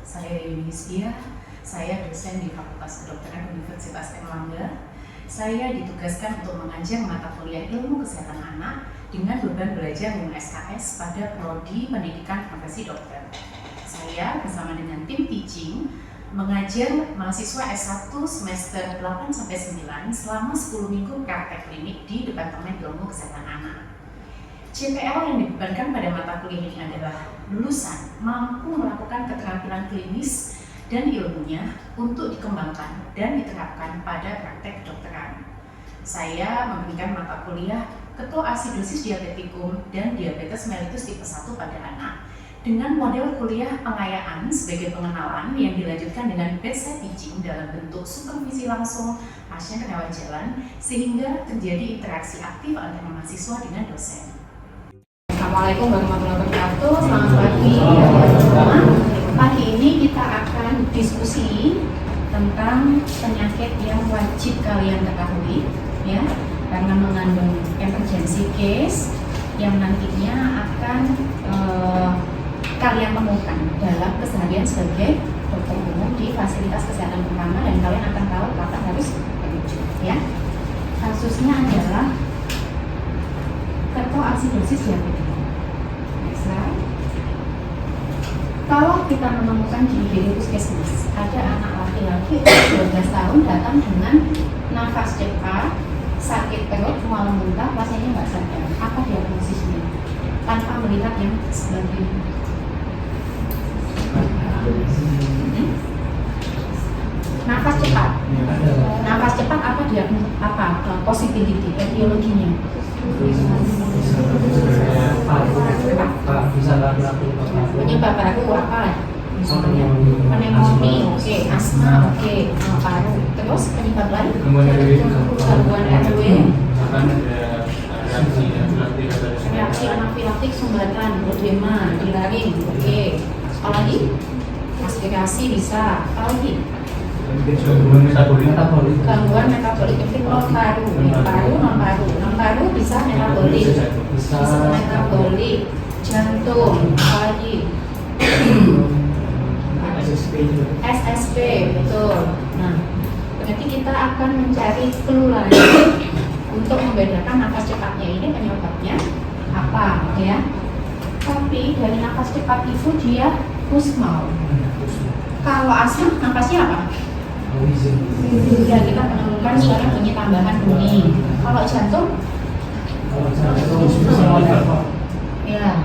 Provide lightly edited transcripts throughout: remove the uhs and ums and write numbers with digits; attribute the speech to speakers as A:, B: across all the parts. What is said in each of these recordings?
A: Saya Yunisbia, saya dosen di Fakultas Kedokteran Universitas Erlangga. Saya ditugaskan untuk mengajar mata kuliah Ilmu Kesehatan Anak dengan beban belajar yang SKS pada Prodi Pendidikan Profesi Dokter. Saya bersama dengan tim teaching mengajar mahasiswa S1 semester 8-9 selama 10 minggu praktek klinik di Departemen Ilmu Kesehatan Anak. CPL yang dibebankan pada mata kuliah ini adalah lulusan mampu melakukan keterampilan klinis dan ilmunya untuk dikembangkan dan diterapkan pada praktek kedokteran. Saya memberikan mata kuliah ketoasidosis diabetikum dan diabetes mellitus tipe 1 pada anak dengan model kuliah pengayaan sebagai pengenalan yang dilanjutkan dengan bedside teaching dalam bentuk supervisi langsung pasien rawat jalan sehingga terjadi interaksi aktif antara mahasiswa dengan dosen.
B: Assalamualaikum warahmatullahi wabarakatuh. Selamat pagi teman-teman. Pagi ini kita akan diskusi tentang penyakit yang wajib kalian ketahui, ya, karena mengandung emergency case yang nantinya akan kalian temukan dalam keseharian sebagai dokter umum di fasilitas kesehatan pertama dan kalian akan tahu kapan harus merujuk, ya. Kasusnya adalah ketoasidosis diabetes. Kalau kita menemukan di IGD Puskesmas ada anak laki-laki 12 tahun datang dengan nafas cepat, sakit perut, mual muntah, pasiennya nggak sadar. Apa diagnosisnya? Tanpa melihat yang sebelah kiri. Nafas cepat. Nafas cepat apa diagnosis? Apa possibility, etiologinya? Penyebab baru apa? Pneumonia, oke. Asma, oke. Paru. Terus penyebab lain? Gangguan RW. Reaksi anafilaktik sumbatan, edema, dilaring, oke. Apalagi? Aspirasi bisa. Apalagi? Gangguan metabolik paru, non paru bisa metabolik, jantung, apalagi SSP, betul. Nah, berarti kita akan mencari clue lagi untuk membedakan nafas cepatnya ini penyebabnya apa, ya. Tapi dari nafas cepat itu dia pusmal. Kalau asma nafasnya apa? Ya, kita menemukan suara bunyi tambahan bunyi. Kalau jantung? Ya,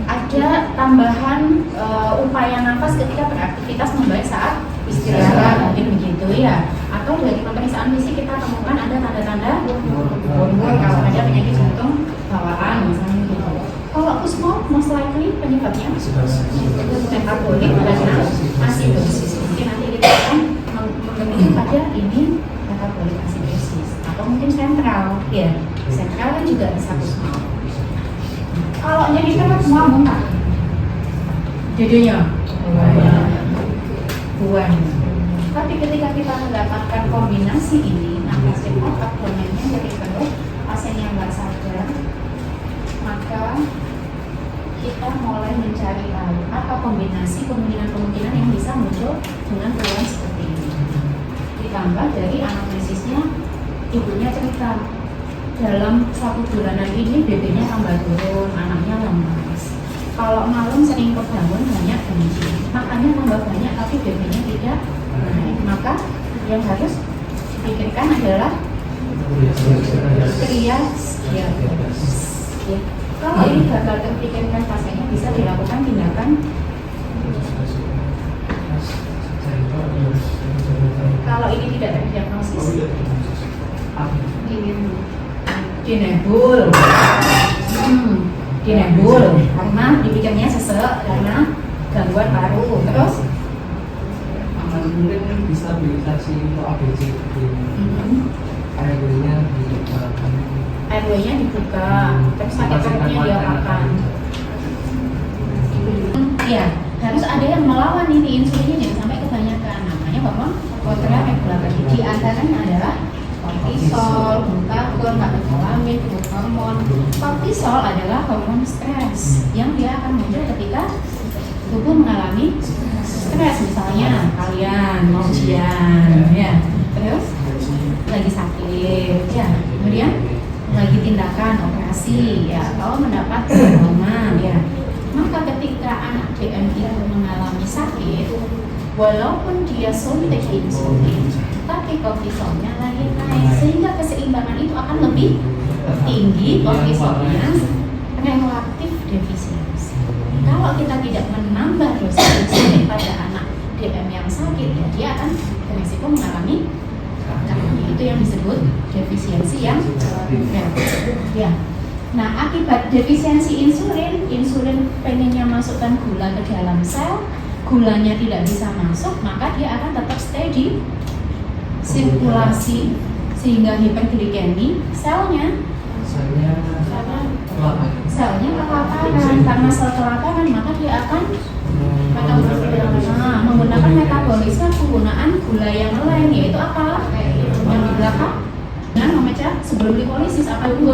B: ada tambahan upaya nafas ketika beraktivitas membaik saat istirahat, mungkin begitu, ya. Atau dari pemeriksaan fisik kita temukan ada tanda-tanda gangguan kalau ada penyakit jantung bawaan, misalnya gitu. Kalau pusmal, most likely penyebabnya metabolik karena asidosis. Mungkin nanti kita akan menuju pada ini metabolik asidosis. Atau mungkin sentral, ya. Sentral kan juga bisa pusmal. Kalau jadi perut mual muntah, jadinya buan. Tapi ketika kita mendapatkan kombinasi ini, nafas cepat, abdomennya jadi perut, pasiennya nggak sadar, maka kita mulai mencari tahu apa kombinasi kemungkinan yang bisa muncul dengan keluhan seperti ini. Ditambah dari anamnesisnya, ibunya cerita dalam 1 bulanan ini BB-nya tambah turun, anaknya lemas. Kalau malam sering kebangun banyak kencing, makannya tambah banyak tapi BB-nya tidak naik. Maka yang harus dipikirkan adalah triage diabetes. Ya. Kalau ini gagal terpikirkan pasiennya bisa dilakukan tindakan. Kalau ini tidak terdiagnosis, dinebul, karena dipikirnya sesek karena gangguan paru. Terus
C: mungkin disabilisasi untuk ABC
B: airway-nya dibuka, terus sakit perutnya diapakan. Ya, harus ada yang melawan ini insulinnya, jangan sampai kebanyakan. Namanya hormon kontraregulator. Di antaranya adalah kortisol, glukagon, katekolamin, growth hormon. Kortisol adalah hormon stres yang dia akan muncul ketika mengalami stres, misalnya kalian mau ujian, ya, terus lagi sakit, ya, kemudian lagi tindakan operasi, ya, atau mendapat trauma, ya. Maka ketika anak DM itu mengalami sakit, walaupun dia suntik insulin, tapi kortisolnya lagi naik, sehingga keseimbangan itu akan lebih tinggi kortisolnya, relatif defisiensi. Kalau kita tidak menambah dosis insulin pada anak DM yang sakit, ya, dia akan berisiko mengalami itu yang disebut defisiensi yang ya. Nah, akibat defisiensi insulin, insulin pengennya masukkan gula ke dalam sel, gulanya tidak bisa masuk, maka dia akan tetap stay di sirkulasi sehingga hiperglikemi, selnya karena sel kelaparan, maka dia akan menggunakan metabolisme penggunaan gula yang lain, yaitu apa? Yang di belakang, nah, memecah sebelum glikolisis apa itu?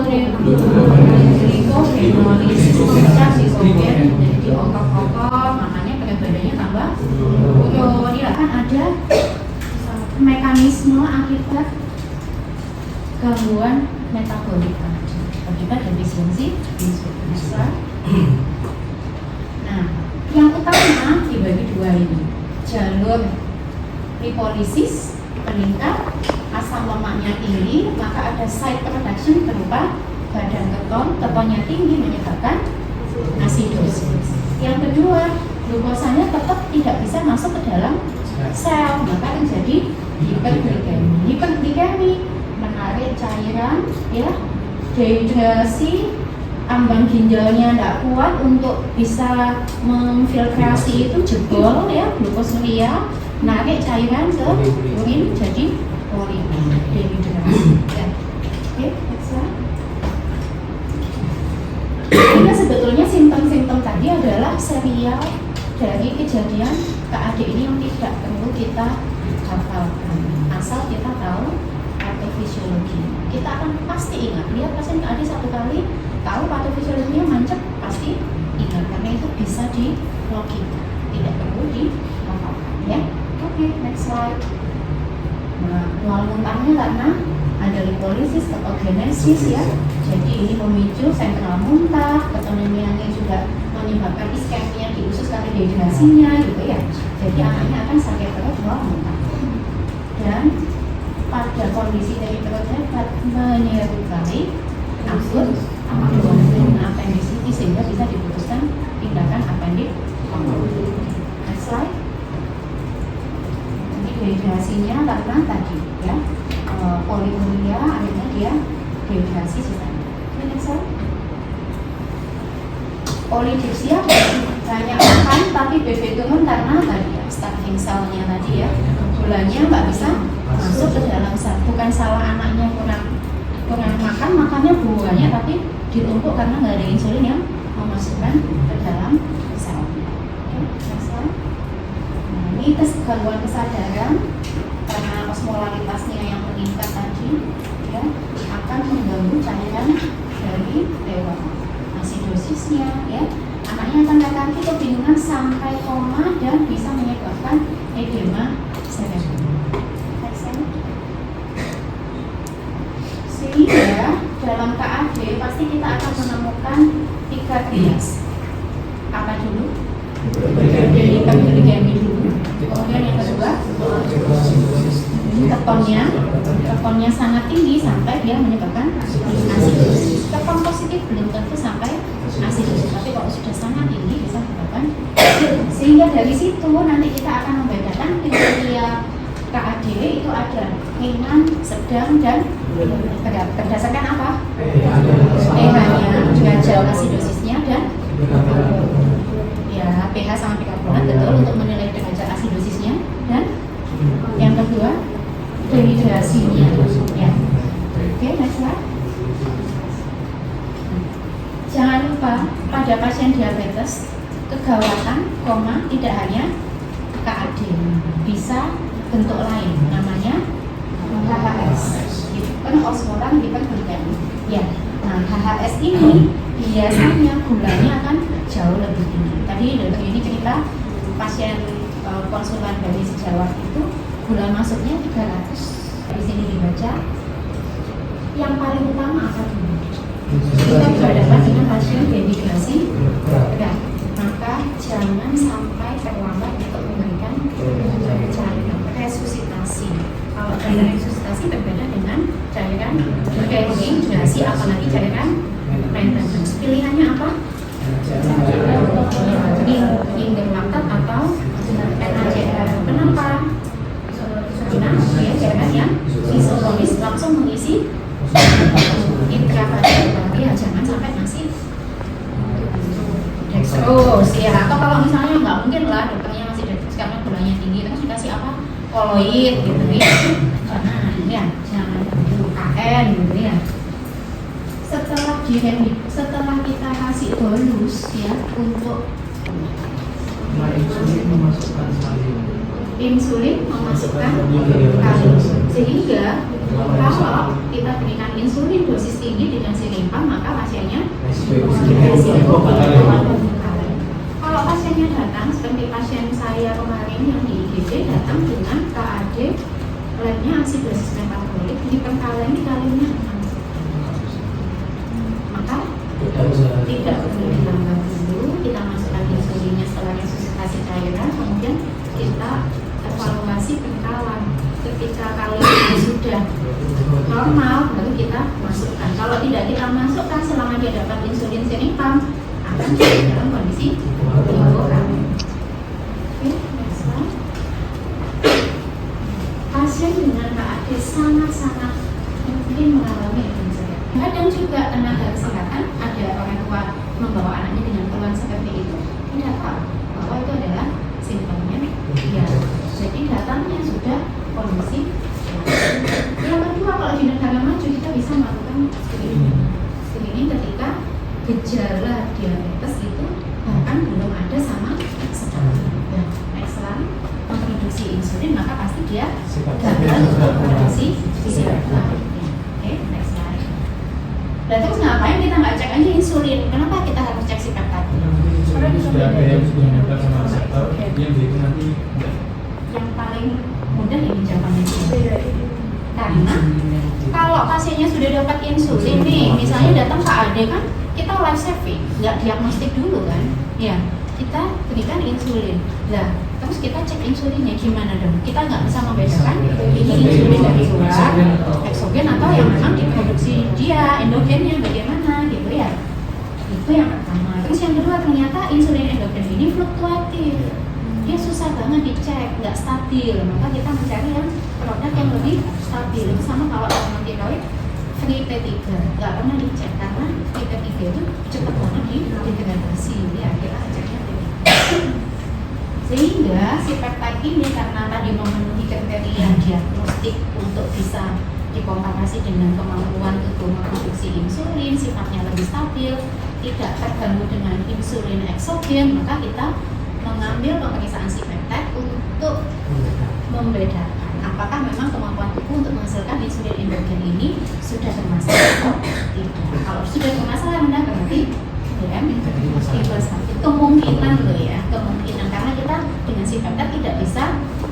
B: Glikogenolysis, memecah glikogen jadi diongkok-ongkok, makanya berat badannya tambah. Dia akan ada mekanisme akibat gangguan metabolik akibat defisiensi insulin. Nah, yang utama dibagi dua ini, jalur lipolisis meningkat, asam lemaknya tinggi, maka ada side production berupa badan ketonnya tinggi menyebabkan asidosis. Yang kedua, glukosanya tetap tidak bisa masuk ke dalam sel, maka terjadi hiperglikemi. Hiperglikemi menarik cairan, ya, dehidrasi, ambang ginjalnya tidak kuat untuk bisa memfiltrasi itu, jebol, ya, glukosuria, narik cairan ke urin, jadi urin, dehidrasi. Ya. Oke, next slide. Ini sebetulnya simptom-simptom tadi adalah serial dari kejadian KAD ini yang tidak perlu kita hafalkan, asal kita tahu patofisiologi. Kita akan pasti ingat, lihat pasien KAD satu kali, tahu patofisiologinya mancep, pasti ingat, karena itu bisa di logika, tidak perlu dihafalkan, ya. Oke, next slide. Nah, mual muntahnya karena ada lipolisis, ketogenesis, ya. Jadi ini memicu sentral muntah, ketonemianya juga menyebabkan iskemia di usus karena dehidrasinya, gitu, ya. Jadi anaknya akan sakit perut, mual muntah. Dan pada kondisi dari perut hebat menyerupai akut appendicitis, sehingga bisa diputuskan tindakan appendektomi. Next slide. Ini dehidrasinya karena tadi, ya, poliuria, akhirnya dia dehidrasi sisanya. Next slide. Polidipsia banyak makan tapi BB turun karena tadi, ya, starving cell-nya tadi, ya, gulanya nggak bisa masuk ke dalam sel. Bukan salah anaknya kurang makan, makannya buahnya, tapi ditumpuk karena nggak ada insulin yang memasukkan ke dalam sel. Next slide. Nah, ini gangguan kesadaran karena osmolaritasnya yang meningkat tadi, ya, akan mengganggu cairan dari dewa. Asidosisnya, ya, anaknya akan kaki kebingungan sampai koma dan bisa menyebabkan edema serebral. Sehingga dalam KAD pasti kita akan menemukan 3 bias. Apa dulu? Hiperglikemi dulu. Kemudian yang kedua, ketonnya sangat tinggi sampai dia menyebabkan asidosis. Keton positif belum tentu sampai asidosis, tapi kalau sudah sangat tinggi bisa menyebabkan. Sehingga dari situ nanti kita akan membedakan kriteria KAD itu ada ringan, sedang, dan berat. Berdasarkan apa? pH-nya, derajat asidosisnya, dan ya, pH sama bikarbonat, betul, untuk menilai derajat asidosisnya. Dan yang kedua, dehidrasinya, ya. Oke, next slide. Jangan lupa pada pasien diabetes, kegawatan, koma, tidak hanya KAD, bisa bentuk lain, namanya HHS, osmolar hiperglikemi. Ya, nah, HHS ini biasanya gulanya akan jauh lebih tinggi. Tadi dokter ini cerita pasien konsulan dari sejawat itu gula masuknya 300. Di sini dibaca yang paling utama apa dulu? Kita berhadapan dengan pasien dehidrasi berat, maka jangan sampai terlambat untuk memberikan cairan resusitasi. Kalau cairan resusitasi berbeda dengan cairan dehidrasi, apalagi cairan maintenance. Pilihannya apa? Indolactat atau NaCl. Kenapa? Karena dia cairan yang isotonis langsung mengisi intrakardial. Ya, jangan sampai ngasih dextrose ya. Atau kalau misalnya nggak mungkin lah dokternya masih dextrose karena gulanya tinggi, terus dikasih apa? Koloid gitu ya. Karena ya jangan KN gitu ya. Setelah kita kasih bolus ya untuk insulin memasukkan kalium, sehingga kalau kita berikan insulin dosis tinggi dengan silimpam maka pasiennya berisiko kalium. Kalau pasiennya datang seperti pasien saya kemarin yang di IGD datang dengan KAD labnya asidosis metabolik, hiperkalemi kaliumnya 6, maka tidak perlu dilanggar dulu, kita masukkan insulinnya setelah resusitasi cairan, kemudian kita evaluasi pengkalan. Ketika kalium sudah normal baru kita masukkan. Kalau tidak kita masukkan selama dia dapat insulin silimpam akan dalam kondisi hipokalem. Oke, next slide. Pasien dengan KAD sangat-sangat mungkin mengalami anxiety. Kadang juga tenaga kesehatan ada orang tua membawa anaknya dengan keluhan seperti itu, tidak tahu bahwa itu adalah simptomnya ya. Jadi datangnya sudah kondisi. Yang kedua, kalau di negara maju kita bisa melakukan screening ketika gejala diabetes itu bahkan belum ada sama sekali. Ya, next slide. Memproduksi insulin maka pasti dia gagal untuk produksi insulin. Oke, next slide. Dan terus ngapain kita nggak cek aja insulin? Kenapa kita harus cek si peptide?
C: Sudah ada yang sudah dapat sama reseptor yang itu nanti
B: yang paling mudah ini jawabannya. Karena kalau pasiennya sudah dapat insulin nih, misalnya datang ke AD kan, kita life saving, nggak diagnostik dulu kan? Ya, kita berikan insulin. Nah, terus kita cek insulinnya gimana dong? Kita nggak bisa membedakan ini insulin dari luar, eksogen atau yang memang diproduksi dia, endogennya bagaimana gitu ya. Itu yang pertama. Terus yang kedua, ternyata insulin endogen ini fluktuatif. Dia susah banget dicek, nggak stabil. Maka kita mencari yang produk yang lebih stabil. Sama kalau hormon tiroid, free T3 nggak pernah dicek karena free T3 itu cepat banget didegradasi. Ya, kita ceknya T3. Sehingga si peptide ini karena tadi memenuhi kriteria diagnostik untuk bisa dikomparasi dengan kemampuan tubuh memproduksi insulin, sifatnya lebih stabil, tidak terganggu dengan insulin eksogen, maka kita mengambil pemeriksaan si peptide untuk membedakan apakah memang kemampuan tubuh untuk menghasilkan insulin endogen ini sudah bermasalah atau tidak. Kalau sudah bermasalah rendah berarti DM tipe 1. Kemungkinan loh ya, kemungkinan karena kita dengan si peptide tidak bisa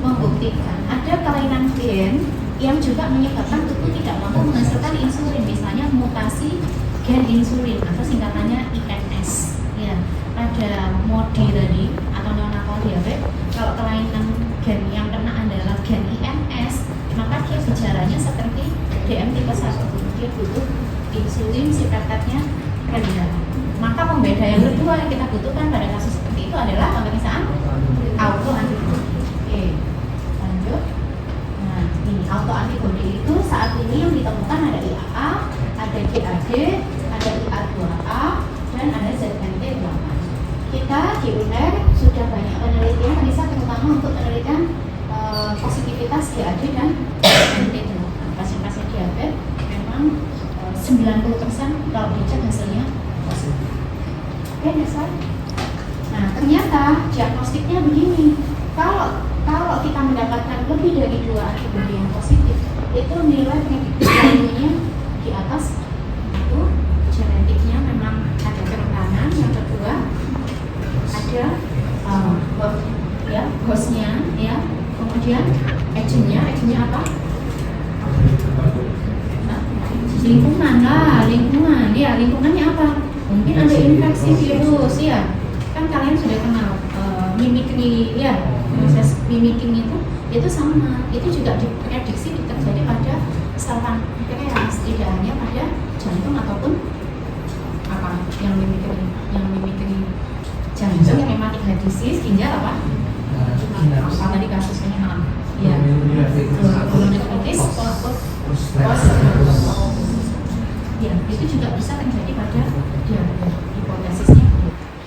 B: membuktikan. Ada kelainan gen yang juga menyebabkan tubuh tidak mampu menghasilkan insulin, misalnya mutasi gen insulin atau singkatannya INS. Ya, ada MODY tadi atau neonatal diabetes. Kalau kelainan gen yang kena adalah gen INS, maka dia gejalanya seperti DM tipe 1. Dia butuh insulin, si peptide-nya rendah. Maka pembeda yang kedua yang kita butuhkan pada kasus seperti itu adalah pemeriksaan autoantibody. Oke, lanjut. Nah, ini autoantibody itu saat ini yang ditemukan ada IAA, ada GAD, ada IA2A, dan ada ZNT8. Kita di UNER sudah banyak penelitian, bisa terutama untuk penelitian positivitas GAD dan ZNT8. Pasien-pasien diabetes memang 90% kalau dicek hasilnya positif. Oke, next slide. Nah, ternyata diagnostiknya begini. Kalau kita mendapatkan lebih dari 2 antibodi yang positif, itu nilai prediksi di atas itu genetiknya memang ada kerentanan. Yang kedua ada ya, hostnya ya, kemudian agentnya apa? Nah, lingkungan lah, lingkungannya apa? Mungkin ada infeksi virus ya, kan kalian sudah kenal mimikry ya, proses mimicking itu sama, itu juga diprediksi terjadi pada sel pankreas, tidak hanya pada jantung ataupun apa yang mimikry jantung, yang rheumatic heart disease, ginjal apa tadi kasusnya ya, glomerulonephritis, ya itu juga bisa terjadi pada diabetes, hipotesisnya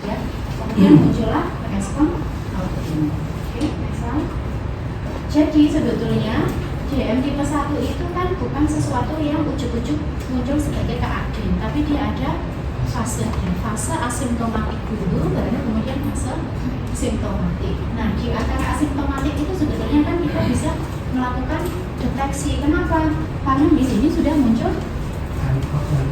B: ya. Kemudian muncullah respon autoimun. Oke, next slide. Jadi sebetulnya DM tipe 1 itu kan bukan sesuatu yang ujuk-ujuk muncul sebagai KAD, tapi dia ada fase asimptomatik dulu, baru kemudian fase simptomatik. Nah, di antara asimptomatik itu sebetulnya kan kita bisa melakukan deteksi. Kenapa? Karena di sini sudah muncul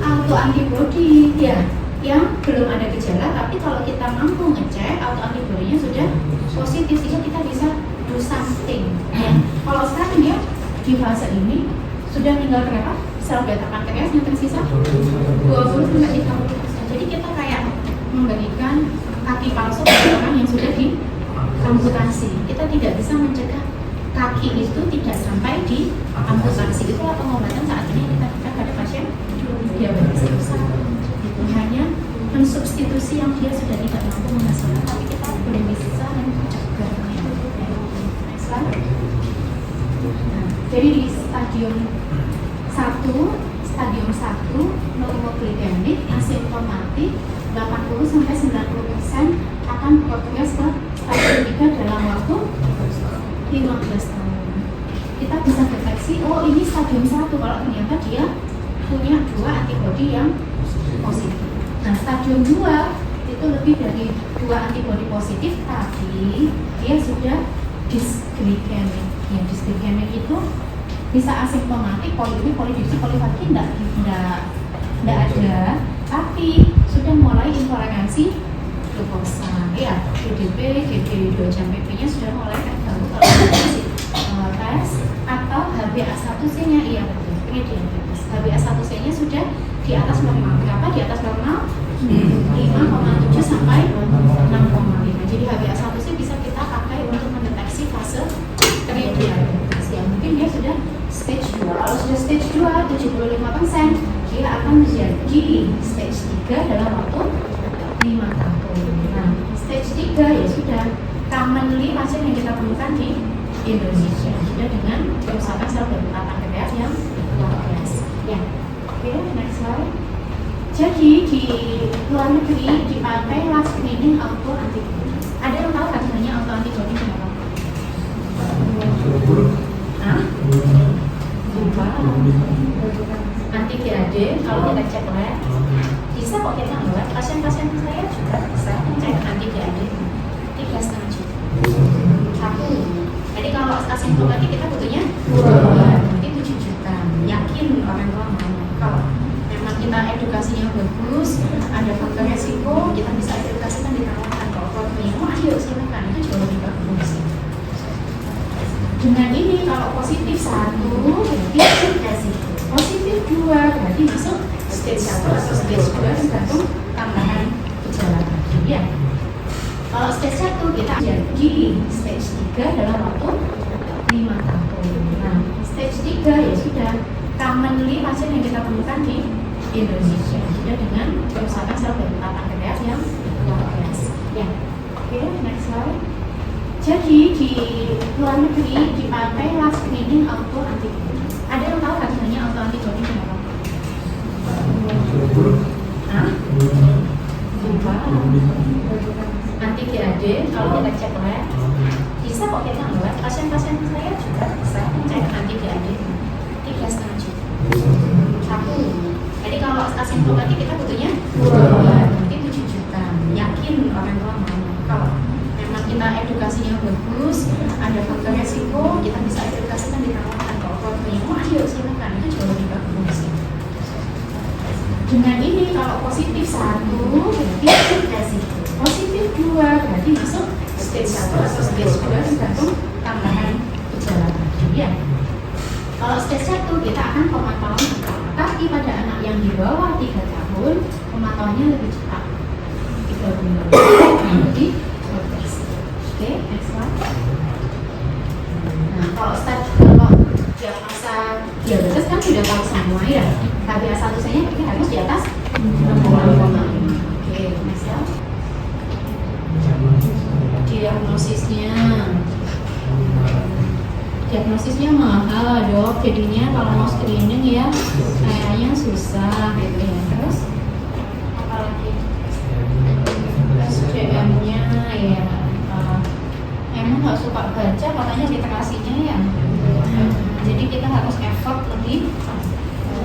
B: autoantibody ya, yang belum ada gejala, tapi kalau kita mampu ngecek autoantibody-nya sudah positif, sehingga kita bisa do something ya. Kalau sekarang dia di fase ini sudah tinggal berapa? Sel beta pankreas yang tersisa 20-30%. Jadi kita kayak memberikan kaki palsu pada orang yang sudah diamputasi. Kita tidak bisa mencegah kaki itu tidak sampai di amputasi. Itulah pengobatan saat ini kita berikan pada pasien diabetes tipe 1. Itu hanya mensubstitusi yang dia sudah tidak mampu menghasilkan, tapi kita belum bisa mencegahnya. Next slide. Nah, jadi di stadium 1 normoglikemik asimptomatik 80-90% akan progres ke stadium 3 dalam waktu 15 tahun. Kita bisa deteksi, oh ini stadium 1 kalau ternyata dia punya 2 antibodi yang positif. Nah, stadium 2 itu lebih dari 2 antibodi positif, tapi dia sudah dysglycemic. Ya, dysglycemic itu bisa asimptomatik, polidipsi, polifagi tidak ada, tapi sudah mulai intoleransi glukosa. Ya, GDP, GD2-PP-nya sudah mulai terganggu kalau tes, atau HbA1c-nya, iya betul, ini diabetes. HbA1c-nya sudah di atas normal. Berapa di atas normal? 5,7 sampai 6,5. Jadi HbA1c bisa kita pakai untuk mendeteksi fase prediabetes. Ya, mungkin dia sudah stage 2. Kalau sudah stage 2, 75%, dia akan menjadi stage 3 dalam waktu 5 tahun. Nah, stage 3 ya sudah commonly pasien yang kita temukan di Indonesia, sudah dengan kerusakan sel beta pankreas yang luar biasa. Ya, oke, next slide. Jadi di luar negeri dipakai last screening autoantibody. Ada yang tahu kandungannya autoantibody berapa? Lupa. Nanti GAD kalau kita cek lab, bisa kok kita ngeliat. Pasien-pasien saya juga bisa cek nanti GAD 3,5 juta. 1. Jadi kalau asimptomatik kita butuhnya 2, mungkin 7 juta. Yakin orang tua mau. Kalau memang kita edukasinya bagus, ada faktor resiko, kita bisa edukasikan di kawasan. Kalau keluarganya mau, ayo silakan, itu jauh lebih bagus. Dengan ini kalau positif 1 berarti resiko, positif 2 berarti masuk stage 1 atau stage 2 tergantung tambahan gejala tadi ya. Kalau stage 1 kita jadi stage 3 dalam waktu 5 tahun. Nah, stage 3 ya sudah commonly pasien yang kita temukan di Indonesia, sudah dengan kerusakan sel beta pankreas yang luar biasa. Ya, oke, next slide. Jadi di luar negeri dipakai last screening autoantibody. Ada yang tahu kandungannya autoantibody berapa? Lupa. Nanti GAD kalau kita cek lab, bisa kok kita ngeliat. Pasien-pasien saya juga bisa cek nanti GAD 3,5 juta. 1. Jadi kalau asimptomatik kita butuhnya 2, mungkin 7 juta. Yakin orang tua mau. Kalau memang kita edukasinya bagus, ada faktor resiko, kita bisa edukasikan di kawasan. Kalau keluarganya mau, ayo silakan, itu jauh lebih bagus. Dengan ini kalau positif 1 berarti resiko, positif 2 berarti masuk stage 1 atau stage 2 tergantung tambahan gejala tadi ya. Kalau stage 1 kita akan pemantauan pertama, tapi pada anak yang di bawah 3 tahun pemantauannya lebih cepat, 3 bulan lebih progres. Oke, next slide. Nah, kalau diagnosa diabetes kan sudah tahu semua ya. HbA1c-nya kita harus di atas 6,5. Oke, next slide. Diagnosisnya mahal dok, jadinya kalau mau screening ya kayaknya susah gitu ya. Terus apalagi SDM-nya ya emang nggak suka baca katanya literasinya ya. Jadi kita harus effort lebih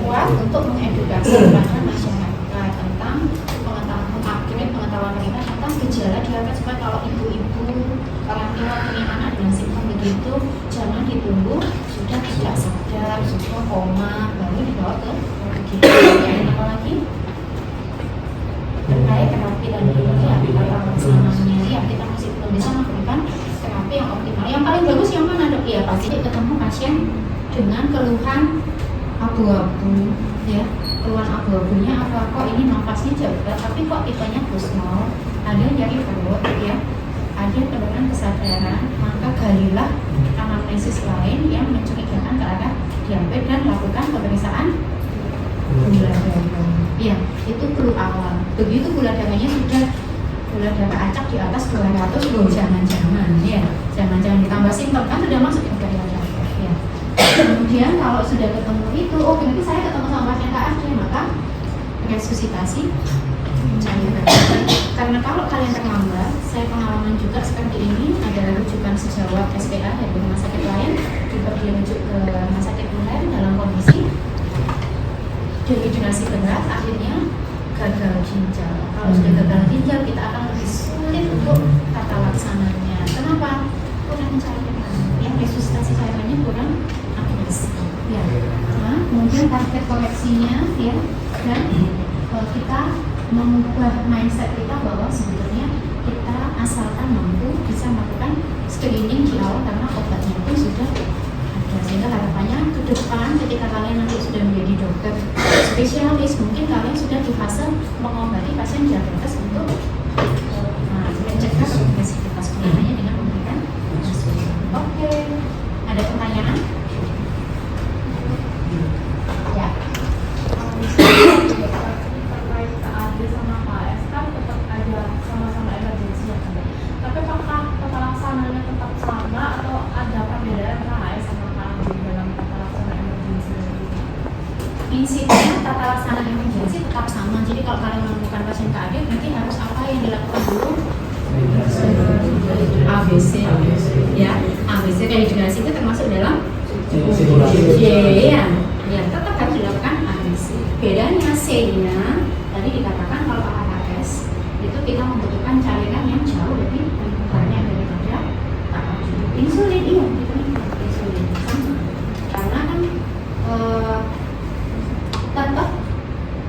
B: kuat untuk mengedukasi kepada masyarakat tentang pengetahuan mereka tentang gejala diabetes. Supaya kalau ibu-ibu orang tua punya anak dengan simptom begitu, jangan ditunggu sudah tidak sadar, sudah koma, baru dibawa ke begitu. Yang apa lagi? Terkait terapi dan selama ya kita masih belum bisa memberikan terapi yang optimal. Yang paling bagus yang mana dok? Ya pasti ketemu pasien dengan keluhan abu-abu ya. Keluhan abu-abunya apa, kok ini nafasnya cepat tapi kok tipenya pusmol, ada nyeri perut ya, ada penurunan kesadaran, maka galilah anamnesis lain yang mencurigakan ke arah diabetes dan lakukan pemeriksaan gula darah. Ya, itu perlu awal. Begitu gula darahnya sudah gula darah acak di atas 200, jangan-jangan ya, jangan-jangan ditambah simptom kan sudah masuk ke darah ya. Kemudian kalau sudah ketemu itu, oh berarti saya ketemu sama pasien KFD, maka resusitasi cairan. Karena kalau kalian terlambat, saya pengalaman juga seperti ini, ada rujukan sejawat SPA dari rumah sakit lain, juga dirujuk ke rumah sakit lain dalam kondisi dehidrasi berat, akhirnya gagal ginjal. Kalau sudah gagal ginjal, kita akan lebih sulit untuk tata laksananya. Kenapa? Kurang cairan, yang resusitasi cairannya kurang agresif. Ya. Nah, kemudian target koreksinya, ya, dan kita mengubah mindset kita bahwa sebetulnya kita asalkan mampu bisa melakukan screening di awal karena obatnya pun sudah ada. Sehingga harapannya ke depan ketika kalian nanti sudah menjadi dokter spesialis, mungkin kalian sudah di fase mengobati pasien diabetes untuk mencegah progresivitas penyakitnya dengan memberikan insulin. Oke, ada pertanyaan? Ya.
D: Terkait KAD sama KS kan tetap ada sama-sama emergensi ya kan? Tapi apakah tata laksananya tetap sama atau ada perbedaan KS sama KAD dalam tata laksana emergensi?
B: Prinsipnya tata laksana emergensi tetap sama. Jadi kalau kalian menemukan pasien KAD, berarti harus apa yang dilakukan dulu? ABC, ya. ABC rehidrasi itu termasuk dalam ya, tetap harus dilakukan ABC. Bedanya C-nya tadi dikatakan kalau AHS itu kita membutuhkan cairan yang jauh lebih banyak daripada KAD. Insulin iya, kita insulin sama. Karena kan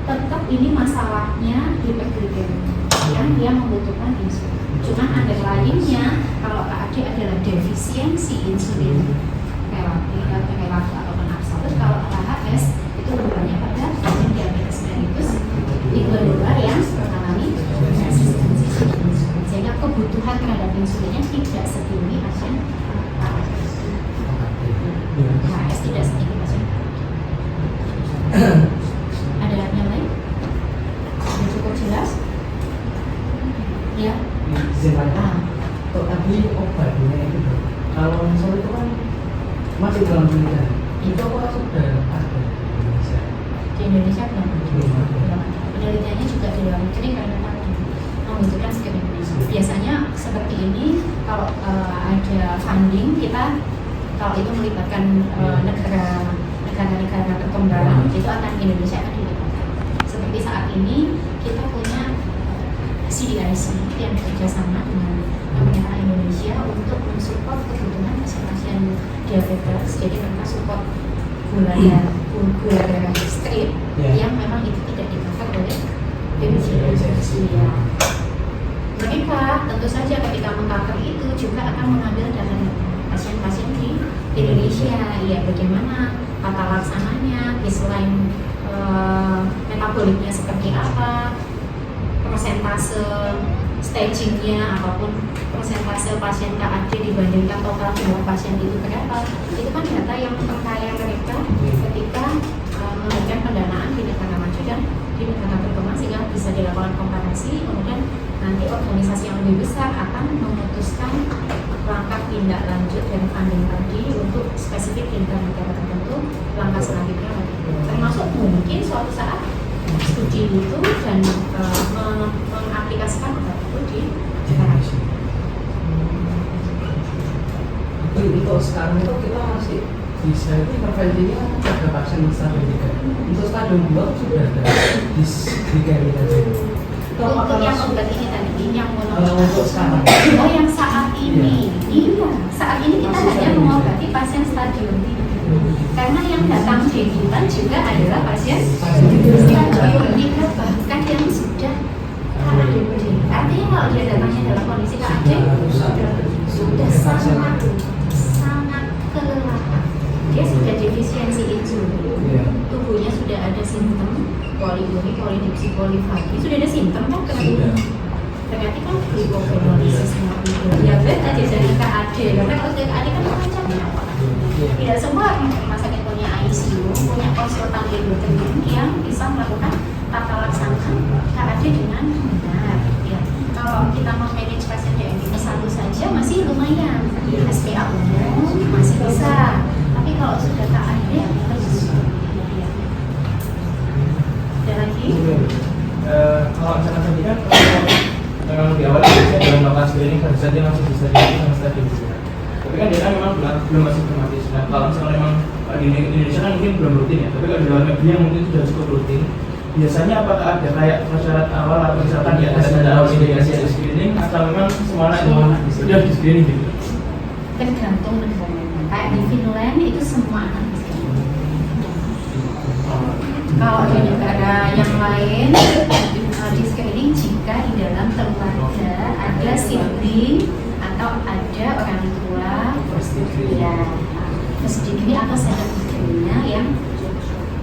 B: tetap ini masalahnya hiperglikemia yang dia membutuhkan insulin. Cuman ada lainnya, kalau KAD adalah defisiensi insulin relatif ataupun absolut. Kalau AHS itu lebih banyak pada pasien diabetes mellitus tipe 2 yang mengalami resistensi insulin, sehingga kebutuhan terhadap insulinnya tidak setinggi pasien AHS. AHS tidak setinggi pasien. Ada yang lain? Sudah cukup jelas? Ya.
E: Kok tadi obatnya itu kalau misal itu kan masih dalam penelitian, itu apa sudah ada di Indonesia?
B: Di Indonesia belum
E: ada.
B: Penelitiannya juga di luar negeri karena membutuhkan screening. Biasanya seperti ini, kalau ada funding kita, kalau itu melibatkan negara-negara berkembang, itu akan Indonesia akan dilibatkan. Seperti saat ini kita punya CDIC yang bekerjasama dengan pemerintah Indonesia untuk mensupport kebutuhan pasien-pasien diabetes. Jadi mereka support gula darah strip yang memang itu tidak di-cover oleh BPJS. Mereka tentu saja ketika meng-cover itu lihat bagaimana tata laksananya, baseline metaboliknya seperti apa, persentase stagingnya ataupun persentase pasien KAD dibandingkan total jumlah pasien itu berapa. Itu kan data yang memperkaya mereka ketika memberikan pendanaan di negara maju dan di negara berkembang, sehingga bisa dilakukan komparasi. Kemudian nanti organisasi yang lebih besar akan memutuskan langkah tindak lanjut dan funding tadi untuk spesifik di negara tertentu, langkah selanjutnya termasuk mungkin suatu saat studi itu dan mengaplikasikan obat itu di Indonesia.
E: Tapi untuk sekarang itu kita masih bisa itu intervensinya pada pasien stadium 3. Untuk stadium 2 sudah ada disdikari tadi.
B: Untuk yang obat ini tadi, yang
E: untuk sekarang.
B: Oh, yang saat ini, iya, saat ini kita hanya mengobati pasien stadium 3. Karena yang datang di kita juga adalah pasien stadium 3, bahkan yang sudah KAD. Artinya kalau dia datangnya dalam kondisi KAD sudah sangat kelelahan. Dia sudah defisiensi insulin, tubuhnya sudah ada simptom poliuri, polidipsi, polifagi, sudah ada simptom kan berarti kan glikogenolysis diabetes aja dari KAD. Karena kalau sudah KAD kan macamnya apa? Tidak semua rumah sakit punya ICU, punya konsultan endokrin yang bisa melakukan tata laksana KAD dengan benar. Ya. Kalau kita memanage pasien diabetes 1 saja masih lumayan, SPA umum masih bisa. Tapi kalau sudah KAD terus ya. Ada lagi?
C: Kalau misalkan tadi kan memang di awal kita dalam melakukan screening baru saja masih bisa dilihat sama stadium 2. Tapi kan dia kan memang belum masih otomatis. Nah, kalau misalnya memang di Indonesia kan mungkin belum rutin ya, tapi kalau di luar negeri yang mungkin sudah cukup rutin, biasanya apakah ada kayak prasyarat awal atau misalkan di atas ada awal indikasi ada screening atau memang semuanya itu sudah di screening gitu?
B: Tergantung negaranya. Kayak di Finland itu semua anak di screening. Kalau di negara yang lain di screening jika di dalam keluarga ada sibling atau ada orang tua ya first degree atau second degree-nya yang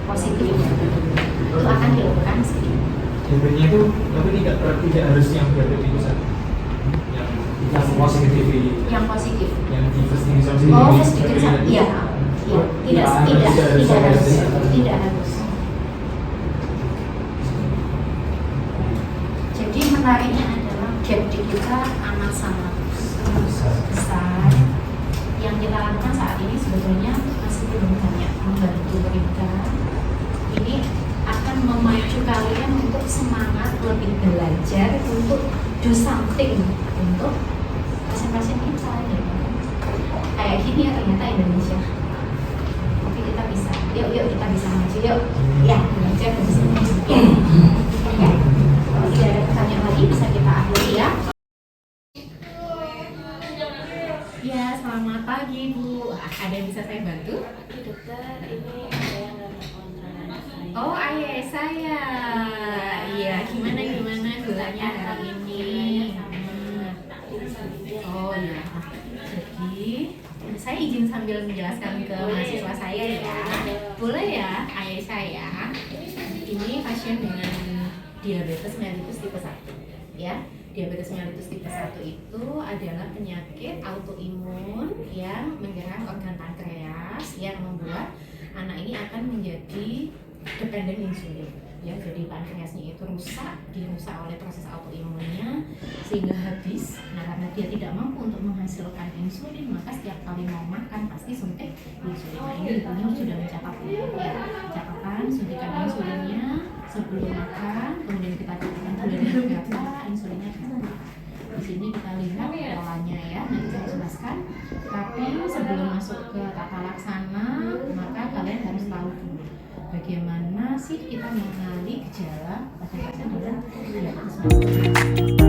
B: positif itu akan dilakukan screening.
C: Diabetesnya itu tapi tidak harus yang diabetes itu saja. Yang positif
B: Yang positif.
C: yang di first degree
B: Oh, first degree iya. Tidak harus. Jadi menariknya adalah gap di kita amat sangat besar. Yang kita lakukan saat ini sebetulnya masih belum banyak membantu mereka. Ini akan memacu kalian untuk semangat lebih belajar untuk do something untuk pasien-pasien kita ya. Kayak gini ya ternyata Indonesia. Oke, kita bisa. Yuk kita bisa maju yuk. Ya, belajar dari sini. Ya. Kalau tidak ada pertanyaan lagi bisa kita akhiri ya.
A: Ya, selamat pagi Bu. Ada yang bisa saya bantu?
D: Dokter, ini ada yang dapat kontrakan saya.
A: Oh, ayah saya. Iya, gimana gulanya hari ini? Oh ya. Jadi saya izin sambil menjelaskan ke mahasiswa saya ya. Boleh ya, ayah saya. Ini pasien dengan diabetes mellitus tipe 1 ya. Diabetes mellitus tipe 1 itu adalah penyakit autoimun yang menyerang organ pankreas yang membuat anak ini akan menjadi dependen insulin ya. Jadi pankreasnya itu dirusak oleh proses autoimunnya sehingga habis. Nah, karena dia tidak mampu untuk menghasilkan insulin, maka setiap kali mau makan pasti suntik insulin. Nah, ini ibunya sudah mencatat ya, catatan suntikan insulinnya sebelum makan, kemudian kita catatkan gula darah berapa, insulinnya berapa. Di sini kita lihat polanya ya, nanti saya jelaskan. Tapi sebelum masuk ke tata laksana, maka kalian harus tahu dulu bagaimana sih kita mengenali gejala pada pasien dengan diabetes mellitus.